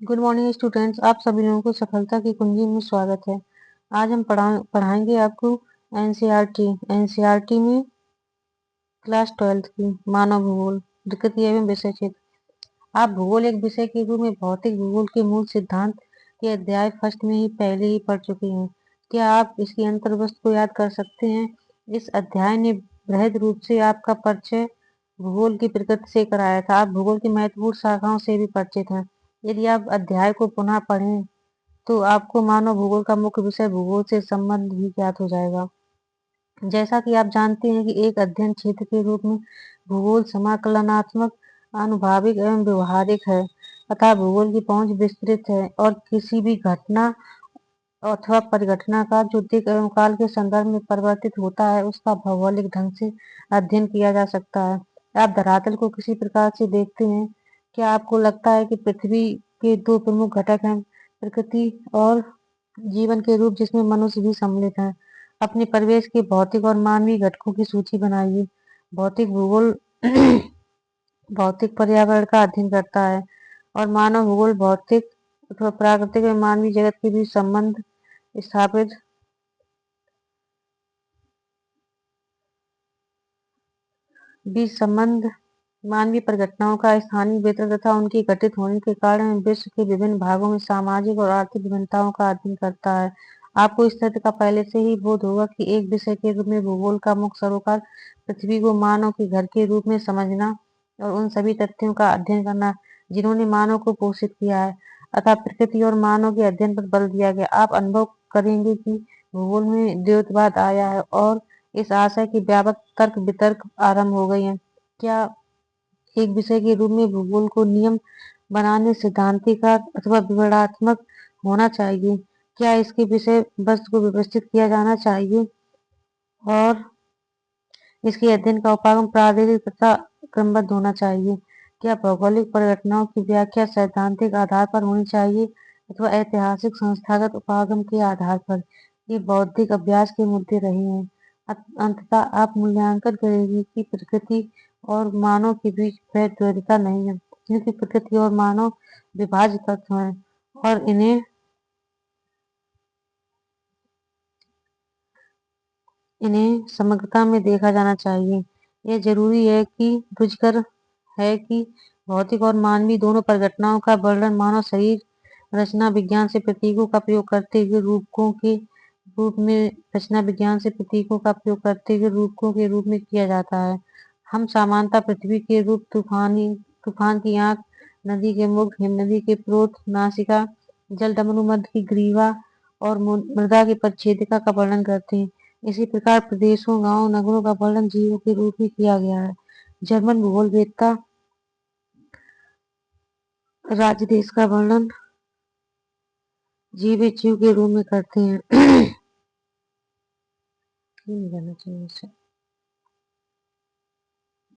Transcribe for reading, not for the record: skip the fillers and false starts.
Good morning students. आप सभी लोगों को सफलता की कुंजी में स्वागत है। आज हम पढ़ाएंगे आपको एनसीईआरटी में क्लास 12 की मानव भूगोल प्रकृति एवं विषय क्षेत्र। आप भूगोल एक विषय के रूप में भौतिक भूगोल के मूल सिद्धांत के अध्याय फर्स्ट में ही पहले ही पढ़ चुके हैं। क्या आप इसकी अंतर्वस्तु को याद कर सकते हैं? इस अध्याय ने बृहद रूप से आपका परिचय भूगोल की प्रकृति से कराया था। आप भूगोल की महत्वपूर्ण शाखाओं से भी परिचित हैं। यदि आप अध्याय को पुनः पढ़ें तो आपको मानव भूगोल का मुख्य विषय भूगोल से संबंध भी ज्ञात हो जाएगा। जैसा कि आप जानते हैं कि एक अध्ययन क्षेत्र के रूप में भूगोल समाकलनात्मक, आनुभाविक एवं व्यवहारिक है, अतः भूगोल की पहुंच विस्तृत है और किसी भी घटना अथवा परिघटना का जो दिक् एवं काल के संदर्भ में परिवर्तित होता है उसका भौगोलिक ढंग से अध्ययन किया जा सकता है। आप धरातल को किसी प्रकार से देखते हैं। क्या आपको लगता है कि पृथ्वी के दो प्रमुख घटक हैं, प्रकृति और जीवन के रूप जिसमें मनुष्य भी सम्मिलित है? अपने परिवेश के भौतिक और मानवीय घटकों की सूची बनाइए। भौतिक भूगोल भौतिक पर्यावरण का अध्ययन करता है और मानव भूगोल भौतिक अथवा प्राकृतिक और मानवीय जगत के बीच संबंध स्थापित मानवीय परिघटनाओं का स्थानीय वितरण तथा उनके घटित होने के कारण विश्व के विभिन्न भागों में सामाजिक और आर्थिक विभिन्नताओं का अध्ययन करता है। आपको इस तथ्य का पहले से ही बोध होगा कि एक विषय के रूप में भूगोल का मुख्य सरोकार पृथ्वी को मानव के घर के रूप में समझना और उन सभी तथ्यों का अध्ययन करना जिन्होंने मानव को पोषित किया है, अतः प्रकृति और मानव के अध्ययन पर बल दिया गया। आप अनुभव करेंगे कि भूगोल में द्वैतवाद आया है और इस आशय की व्यापक तर्क वितर्क आरंभ हो गई है। क्या एक विषय के रूप में भूगोल को नियम बनाने सिद्धांतिकार अथवा विवरणात्मक होना चाहिए? क्या इसके विषय वस्तु को व्यवस्थित किया जाना चाहिए और इसके अध्ययन का उपागम प्रादेशिक तथा क्रमबद्ध होना चाहिए? क्या भौगोलिक परिघटनाओं की व्याख्या सैद्धांतिक आधार पर होनी चाहिए अथवा ऐतिहासिक संस्थागत उपागम के आधार पर? ये बौद्धिक अभ्यास के मुद्दे रहे हैं। अंततः आप मूल्यांकन करेंगे कि प्रकृति और मानव के बीच द्वैतता नहीं है, क्योंकि प्रकृति और मानव विभाज्य तत्व हैं और इन्हें समग्रता में देखा जाना चाहिए। यह जरूरी है कि रुचिकर है कि भौतिक और मानवीय दोनों परिघटनाओं का वर्णन मानव शरीर रचना विज्ञान से प्रतीकों का प्रयोग करते हुए रूपकों के रूप में रचना विज्ञान से प्रतीकों का प्रयोग करते हुए रूपकों के रूप में किया जाता है। हम सामान्यतः पृथ्वी के रूप तूफान की आंख, नदी के मुख, हिमनदी के स्रोत, नासिका, जलडमरू मध्य की ग्रीवा और मृदा की परिच्छेदिका का वर्णन करते हैं। इसी प्रकार प्रदेशों, गांवों, नगरों का वर्णन जीवों के रूप में किया गया है। जर्मन भूगोलवेत्ता राज्य देश का वर्णन जीव के रूप में करते हैं। नहीं जाना चाहिए।